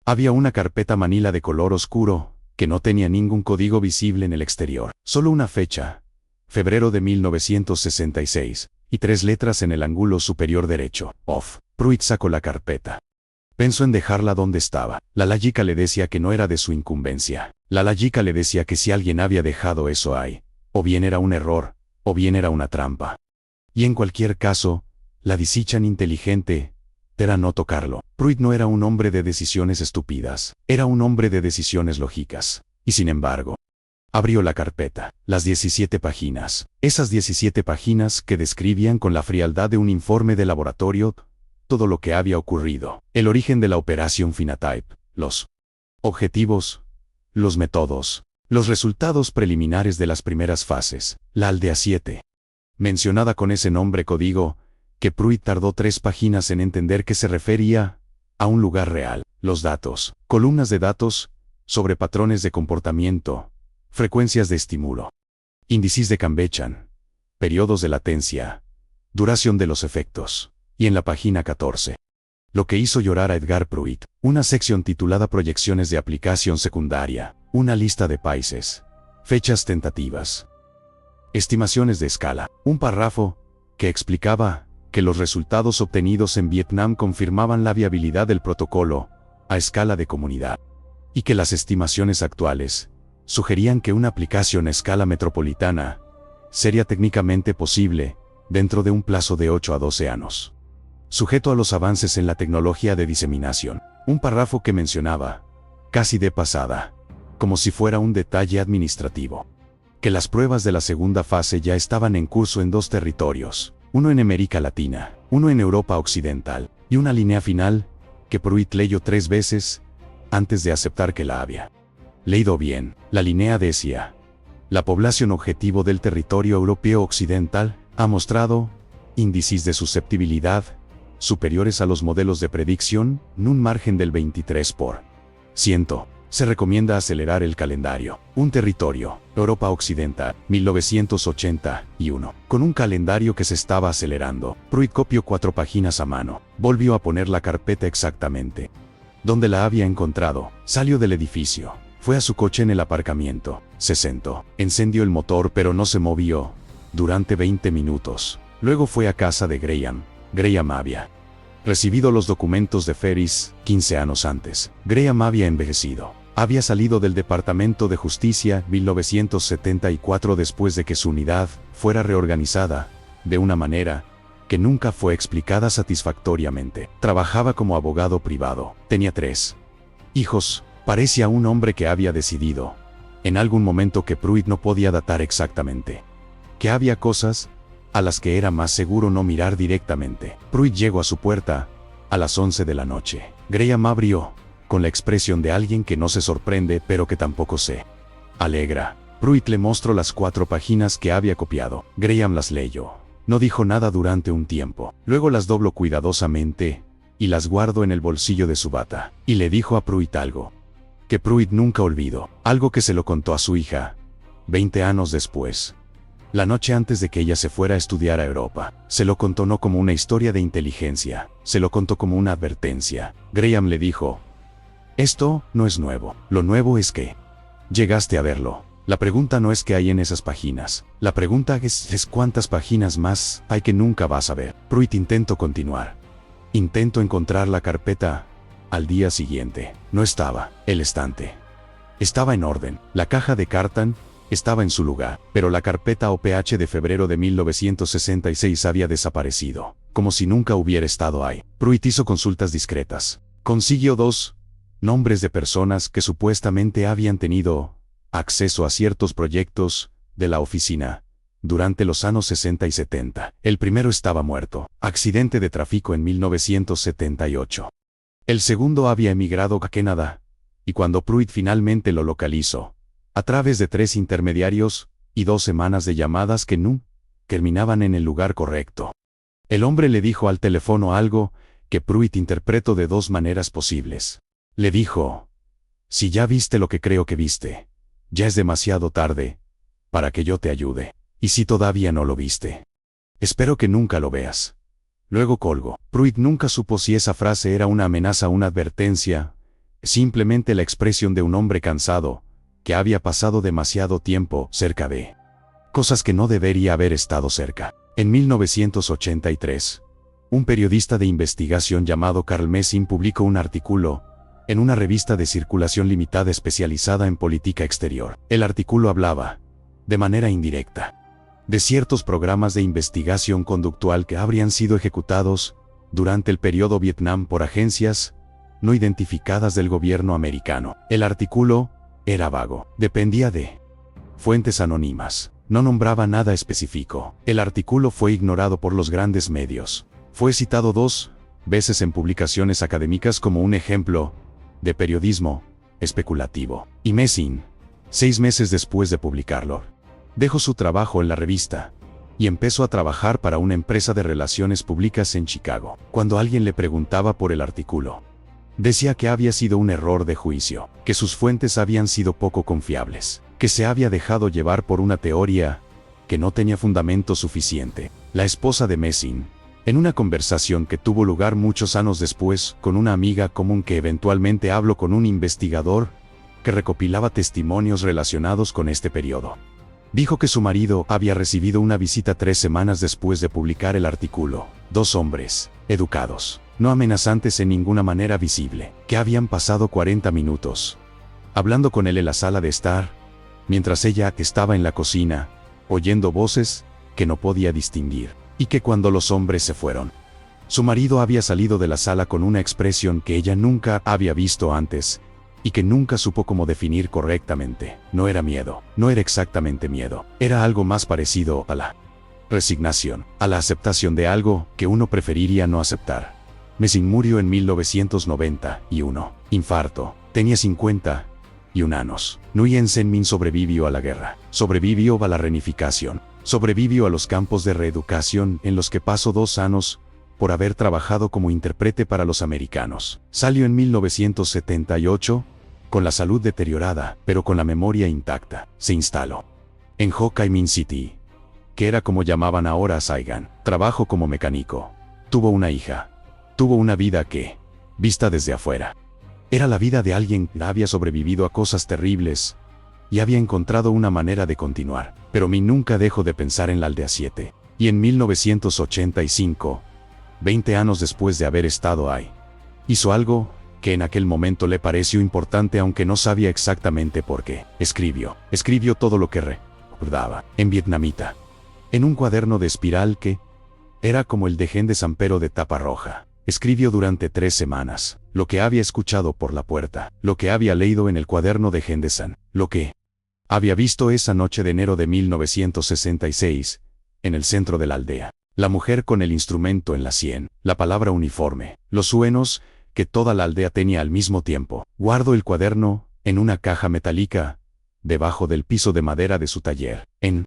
A: había una carpeta manila de color oscuro que no tenía ningún código visible en el exterior, solo una fecha, febrero de 1966. Y 3 letras en el ángulo superior derecho. Off. Pruitt sacó la carpeta. Pensó en dejarla donde estaba. La lógica le decía que no era de su incumbencia. La lógica le decía que si alguien había dejado eso ahí, o bien era un error, o bien era una trampa. Y en cualquier caso, la decisión inteligente era no tocarlo. Pruitt no era un hombre de decisiones estúpidas. Era un hombre de decisiones lógicas. Y sin embargo, abrió la carpeta, las 17 páginas. Esas 17 páginas que describían con la frialdad de un informe de laboratorio todo lo que había ocurrido. El origen de la operación Phenotype, los objetivos, los métodos, los resultados preliminares de las primeras fases. La aldea 7, mencionada con ese nombre código, que Pruitt tardó 3 páginas en entender que se refería a un lugar real. Los datos, columnas de datos, sobre patrones de comportamiento, frecuencias de estímulo, índices de Campbell, periodos de latencia, duración de los efectos. Y en la página 14, lo que hizo llorar a Edgar Pruitt, una sección titulada Proyecciones de aplicación secundaria, una lista de países, fechas tentativas, estimaciones de escala, un párrafo que explicaba que los resultados obtenidos en Vietnam confirmaban la viabilidad del protocolo a escala de comunidad, y que las estimaciones actuales sugerían que una aplicación a escala metropolitana sería técnicamente posible dentro de un plazo de 8 a 12 años, sujeto a los avances en la tecnología de diseminación. Un párrafo que mencionaba, casi de pasada, como si fuera un detalle administrativo, que las pruebas de la segunda fase ya estaban en curso en 2 territorios, uno en América Latina, uno en Europa Occidental, y una línea final que Pruitt leyó 3 veces antes de aceptar que la había leído bien. La línea decía: la población objetivo del territorio europeo occidental ha mostrado índices de susceptibilidad superiores a los modelos de predicción en un margen del 23%. Se recomienda acelerar el calendario. Un territorio, Europa Occidental, 1981, con un calendario que se estaba acelerando. Pruitt copió 4 páginas a mano. Volvió a poner la carpeta exactamente donde la había encontrado. Salió del edificio. Fue a su coche en el aparcamiento. Se sentó. Encendió el motor pero no se movió durante 20 minutos. Luego fue a casa de Graham. Graham había recibido los documentos de Ferris 15 años antes. Graham había envejecido. Había salido del Departamento de Justicia 1974 después de que su unidad fuera reorganizada, de una manera que nunca fue explicada satisfactoriamente. Trabajaba como abogado privado. Tenía 3 hijos. Parecía un hombre que había decidido, en algún momento que Pruitt no podía datar exactamente, que había cosas a las que era más seguro no mirar directamente. Pruitt llegó a su puerta a las 11 de la noche. Graham abrió, con la expresión de alguien que no se sorprende pero que tampoco se alegra. Pruitt le mostró las 4 páginas que había copiado. Graham las leyó. No dijo nada durante un tiempo. Luego las dobló cuidadosamente y las guardó en el bolsillo de su bata. Y le dijo a Pruitt algo que Pruitt nunca olvidó, algo que se lo contó a su hija 20 años después, la noche antes de que ella se fuera a estudiar a Europa. Se lo contó no como una historia de inteligencia, se lo contó como una advertencia. Graham le dijo: esto no es nuevo, lo nuevo es que llegaste a verlo. La pregunta no es qué hay en esas páginas, la pregunta es cuántas páginas más hay que nunca vas a ver. Pruitt intentó continuar. Intento encontrar la carpeta. Al día siguiente, no estaba. El estante estaba en orden. La caja de cartón estaba en su lugar, pero la carpeta OPH de febrero de 1966 había desaparecido, como si nunca hubiera estado ahí. Pruitt hizo consultas discretas. Consiguió 2 nombres de personas que supuestamente habían tenido acceso a ciertos proyectos de la oficina durante los años 60 y 70. El primero estaba muerto, accidente de tráfico en 1978. El segundo había emigrado a Canadá, y cuando Pruitt finalmente lo localizó, a través de 3 intermediarios y 2 semanas de llamadas que no terminaban en el lugar correcto, el hombre le dijo al teléfono algo que Pruitt interpretó de 2 maneras posibles. Le dijo: si ya viste lo que creo que viste, ya es demasiado tarde para que yo te ayude. Y si todavía no lo viste, espero que nunca lo veas. Luego colgó. Pruitt nunca supo si esa frase era una amenaza o una advertencia, simplemente la expresión de un hombre cansado, que había pasado demasiado tiempo cerca de cosas que no debería haber estado cerca. En 1983, un periodista de investigación llamado Carl Messing publicó un artículo en una revista de circulación limitada especializada en política exterior. El artículo hablaba, de manera indirecta, de ciertos programas de investigación conductual que habrían sido ejecutados durante el periodo Vietnam por agencias no identificadas del gobierno americano. El artículo era vago, dependía de fuentes anónimas, no nombraba nada específico. El artículo fue ignorado por los grandes medios. Fue citado 2 veces en publicaciones académicas como un ejemplo de periodismo especulativo. Y Messing, 6 meses después de publicarlo, dejó su trabajo en la revista y empezó a trabajar para una empresa de relaciones públicas en Chicago. Cuando alguien le preguntaba por el artículo, decía que había sido un error de juicio, que sus fuentes habían sido poco confiables, que se había dejado llevar por una teoría que no tenía fundamento suficiente. La esposa de Messing, en una conversación que tuvo lugar muchos años después con una amiga común que eventualmente habló con un investigador que recopilaba testimonios relacionados con este periodo, dijo que su marido había recibido una visita 3 semanas después de publicar el artículo. 2 hombres, educados, no amenazantes en ninguna manera visible, que habían pasado 40 minutos hablando con él en la sala de estar, mientras ella estaba en la cocina, oyendo voces que no podía distinguir, y que cuando los hombres se fueron, su marido había salido de la sala con una expresión que ella nunca había visto antes, y que nunca supo cómo definir correctamente. No era miedo, no era exactamente miedo, era algo más parecido a la resignación, a la aceptación de algo que uno preferiría no aceptar. Messing murió en 1991, infarto, tenía 51 años. Nguyen Sen Min sobrevivió a la guerra, sobrevivió a la reunificación, sobrevivió a los campos de reeducación en los que pasó 2 años por haber trabajado como intérprete para los americanos. Salió en 1978, con la salud deteriorada, pero con la memoria intacta. Se instaló en Ho Chi Minh City, que era como llamaban ahora a Saigon. Trabajó como mecánico. Tuvo una hija. Tuvo una vida que, vista desde afuera, era la vida de alguien que había sobrevivido a cosas terribles y había encontrado una manera de continuar. Pero Min nunca dejó de pensar en la aldea 7. Y en 1985, 20 años después de haber estado ahí, hizo algo que en aquel momento le pareció importante aunque no sabía exactamente por qué. Escribió todo lo que recordaba, en vietnamita, en un cuaderno de espiral que era como el de Gen de San Pero de tapa roja. Escribió durante 3 semanas, lo que había escuchado por la puerta, lo que había leído en el cuaderno de Gen de San, lo que había visto esa noche de enero de 1966, en el centro de la aldea. La mujer con el instrumento en la sien, la palabra uniforme, los sueños que toda la aldea tenía al mismo tiempo. Guardó el cuaderno en una caja metálica, debajo del piso de madera de su taller, en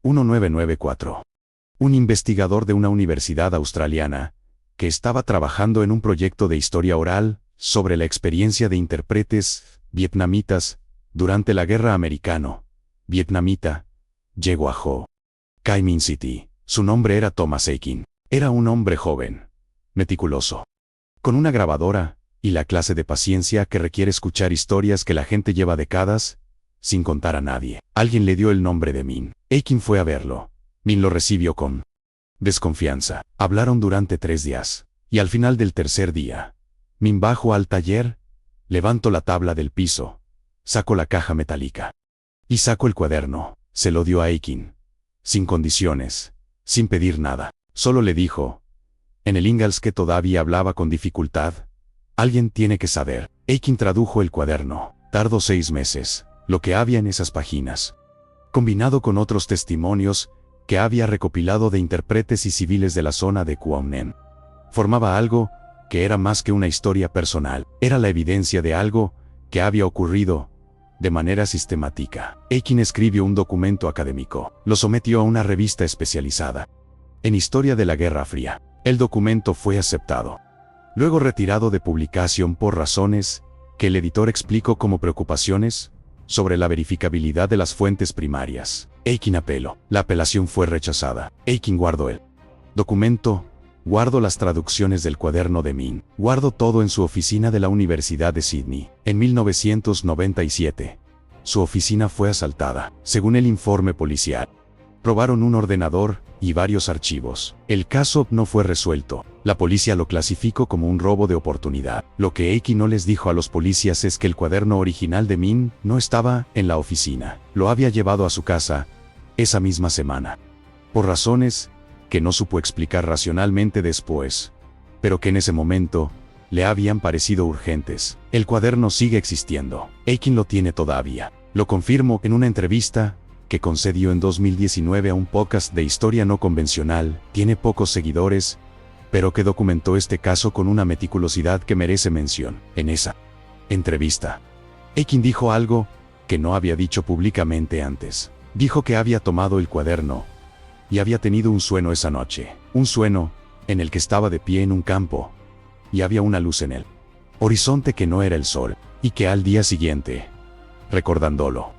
A: 1994. Un investigador de una universidad australiana, que estaba trabajando en un proyecto de historia oral sobre la experiencia de intérpretes vietnamitas durante la guerra americano-vietnamita, llegó a Ho Chi Minh City. Su nombre era Thomas Aiken. Era un hombre joven, meticuloso, con una grabadora y la clase de paciencia que requiere escuchar historias que la gente lleva décadas sin contar a nadie. Alguien le dio el nombre de Minh. Aiken fue a verlo. Minh lo recibió con desconfianza. Hablaron durante 3 días, y al final del tercer día, Minh bajó al taller, levantó la tabla del piso, sacó la caja metálica y sacó el cuaderno. Se lo dio a Aiken, sin condiciones, sin pedir nada. Solo le dijo, en el inglés que todavía hablaba con dificultad, alguien tiene que saber. Aiken tradujo el cuaderno. Tardó 6 meses. Lo que había en esas páginas, combinado con otros testimonios que había recopilado de intérpretes y civiles de la zona de Quang Ninh, formaba algo que era más que una historia personal. Era la evidencia de algo que había ocurrido de manera sistemática. Aiken escribió un documento académico. Lo sometió a una revista especializada en historia de la Guerra Fría. El documento fue aceptado, luego retirado de publicación por razones que el editor explicó como preocupaciones sobre la verificabilidad de las fuentes primarias. Aiken apeló. La apelación fue rechazada. Aiken guardó el documento, guardó las traducciones del cuaderno de Minh, guardó todo en su oficina de la Universidad de Sydney. En 1997, su oficina fue asaltada. Según el informe policial, robaron un ordenador y varios archivos. El caso no fue resuelto. La policía lo clasificó como un robo de oportunidad. Lo que Aiken no les dijo a los policías es que el cuaderno original de Minh no estaba en la oficina. Lo había llevado a su casa esa misma semana, por razones que no supo explicar racionalmente después, pero que en ese momento le habían parecido urgentes. El cuaderno sigue existiendo. Aiken lo tiene todavía. Lo confirmó en una entrevista que concedió en 2019 a un podcast de historia no convencional. Tiene pocos seguidores, pero que documentó este caso con una meticulosidad que merece mención. En esa entrevista, Aiken dijo algo que no había dicho públicamente antes. Dijo que había tomado el cuaderno y había tenido un sueño esa noche. Un sueño en el que estaba de pie en un campo y había una luz en el horizonte que no era el sol, y que al día siguiente, recordándolo,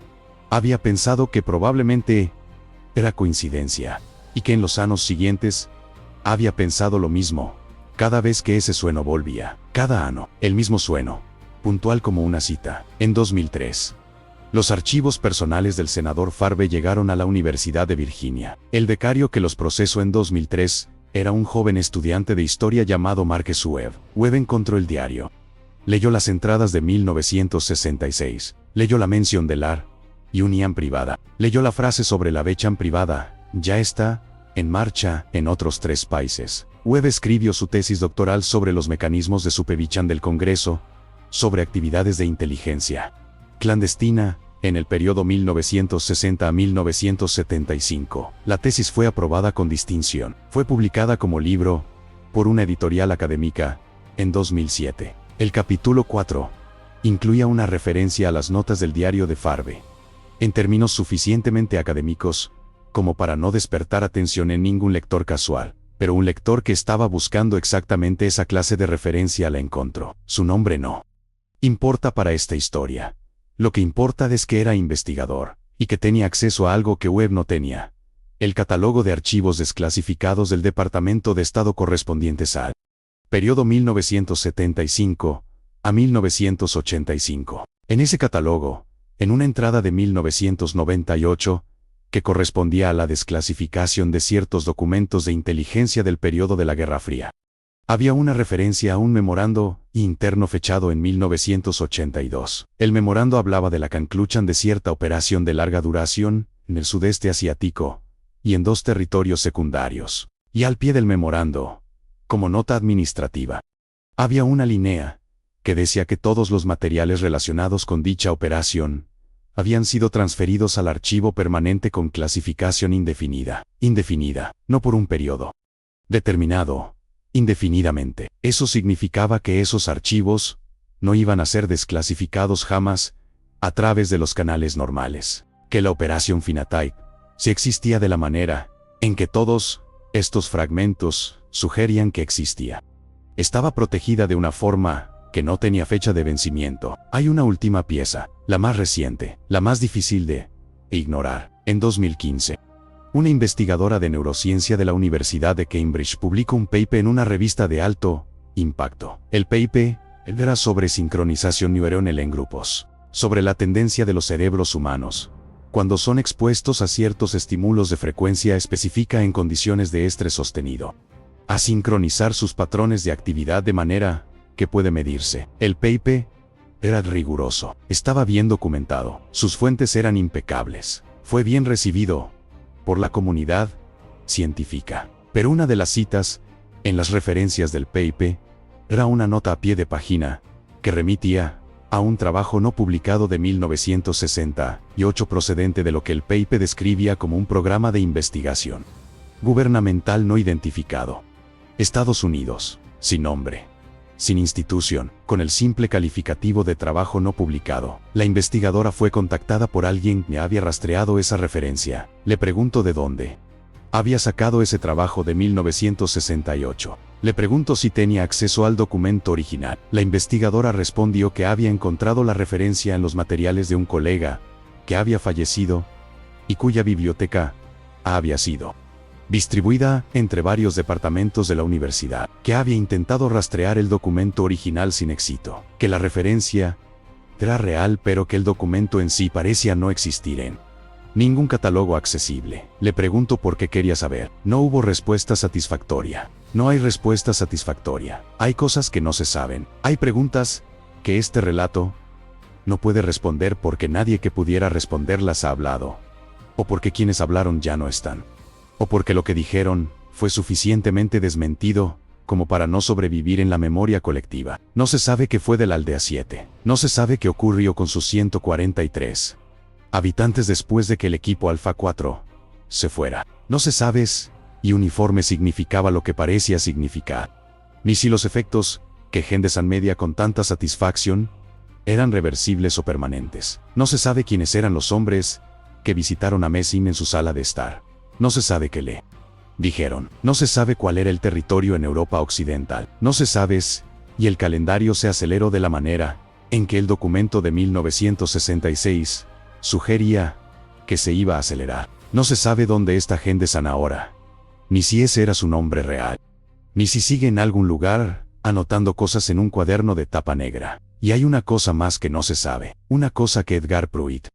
A: había pensado que probablemente era coincidencia, y que en los años siguientes había pensado lo mismo, cada vez que ese sueño volvía. Cada año, el mismo sueño, puntual como una cita. En 2003, los archivos personales del senador Farbe llegaron a la Universidad de Virginia. El becario que los procesó en 2003 era un joven estudiante de historia llamado Marcus Webb. Webb encontró el diario. Leyó las entradas de 1966. Leyó la mención de la Unión privada. Leyó la frase sobre la bechan privada. Ya está en marcha en otros 3 países. Webb escribió su tesis doctoral sobre los mecanismos de supervisión del Congreso, sobre actividades de inteligencia clandestina, en el periodo 1960 a 1975. La tesis fue aprobada con distinción. Fue publicada como libro por una editorial académica en 2007. El capítulo 4 incluía una referencia a las notas del diario de Farbe, en términos suficientemente académicos como para no despertar atención en ningún lector casual, pero un lector que estaba buscando exactamente esa clase de referencia la encontró. Su nombre no importa para esta historia. Lo que importa es que era investigador, y que tenía acceso a algo que Webb no tenía: el catálogo de archivos desclasificados del Departamento de Estado correspondientes al periodo 1975 a 1985. En ese catálogo, en una entrada de 1998, que correspondía a la desclasificación de ciertos documentos de inteligencia del periodo de la Guerra Fría, Había una referencia a un memorando interno fechado en 1982. El memorando hablaba de la conclusión de cierta operación de larga duración en el sudeste asiático y en 2 territorios secundarios. Y al pie del memorando, como nota administrativa, había una línea que decía que todos los materiales relacionados con dicha operación habían sido transferidos al archivo permanente con clasificación indefinida. Indefinida, no por un periodo determinado, indefinidamente. Eso significaba que esos archivos no iban a ser desclasificados jamás a través de los canales normales. Que la operación Finatype, si existía de la manera en que todos estos fragmentos sugerían que existía, estaba protegida de una forma que no tenía fecha de vencimiento. Hay una última pieza, la más reciente, la más difícil de ignorar. En 2015, una investigadora de neurociencia de la Universidad de Cambridge publicó un paper en una revista de alto impacto. El paper era sobre sincronización neuronal en grupos, sobre la tendencia de los cerebros humanos cuando son expuestos a ciertos estímulos de frecuencia específica en condiciones de estrés sostenido, a sincronizar sus patrones de actividad de manera que puede medirse. El paper era riguroso, estaba bien documentado, sus fuentes eran impecables, fue bien recibido por la comunidad científica. Pero una de las citas en las referencias del paper era una nota a pie de página que remitía a un trabajo no publicado de 1968 procedente de lo que el paper describía como un programa de investigación gubernamental no identificado. Estados Unidos, sin nombre, sin institución, con el simple calificativo de trabajo no publicado. La investigadora fue contactada por alguien que había rastreado esa referencia. Le preguntó de dónde había sacado ese trabajo de 1968. Le preguntó si tenía acceso al documento original. La investigadora respondió que había encontrado la referencia en los materiales de un colega que había fallecido y cuya biblioteca había sido distribuida entre varios departamentos de la universidad, que había intentado rastrear el documento original sin éxito, que la referencia era real pero que el documento en sí parecía no existir en ningún catálogo accesible. Le pregunto por qué quería saber. No hubo respuesta satisfactoria. No hay respuesta satisfactoria. Hay cosas que no se saben. Hay preguntas que este relato no puede responder porque nadie que pudiera responderlas ha hablado, o porque quienes hablaron ya no están, o porque lo que dijeron fue suficientemente desmentido como para no sobrevivir en la memoria colectiva. No se sabe qué fue de la aldea 7. No se sabe qué ocurrió con sus 143 habitantes después de que el equipo Alpha 4 se fuera. No se sabe y uniforme significaba lo que parecía significar, ni si los efectos que Henderson media con tanta satisfacción eran reversibles o permanentes. No se sabe quiénes eran los hombres que visitaron a Messing en su sala de estar. No se sabe qué le dijeron. No se sabe cuál era el territorio en Europa Occidental. No se sabe y el calendario se aceleró de la manera en que el documento de 1966 sugería que se iba a acelerar. No se sabe dónde está Henderson ahora, ni si ese era su nombre real, ni si sigue en algún lugar anotando cosas en un cuaderno de tapa negra. Y hay una cosa más que no se sabe, una cosa que Edgar Pruitt,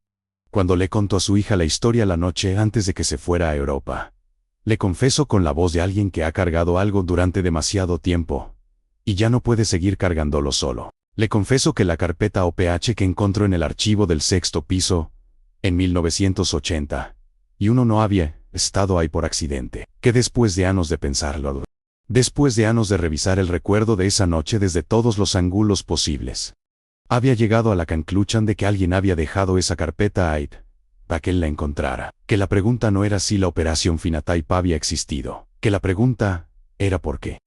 A: cuando le contó a su hija la historia la noche antes de que se fuera a Europa, le confesó con la voz de alguien que ha cargado algo durante demasiado tiempo y ya no puede seguir cargándolo solo. Le confesó que la carpeta OPH que encontró en el archivo del 6º piso en 1980 y uno no había estado ahí por accidente, que después de años de pensarlo, después de años de revisar el recuerdo de esa noche desde todos los ángulos posibles, había llegado a la conclusión de que alguien había dejado esa carpeta ahí para que él la encontrara, que la pregunta no era si la operación Finatype había existido, que la pregunta era por qué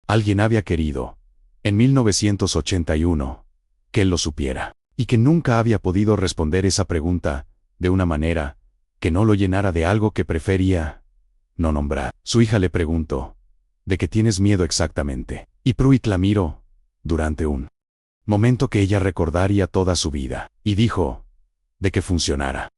A: alguien había querido, en 1981, que él lo supiera, y que nunca había podido responder esa pregunta de una manera que no lo llenara de algo que prefería no nombrar. Su hija le preguntó, ¿de qué tienes miedo exactamente? Y Pruitt la miró durante un momento que ella recordaría toda su vida, y dijo, de que funcionara.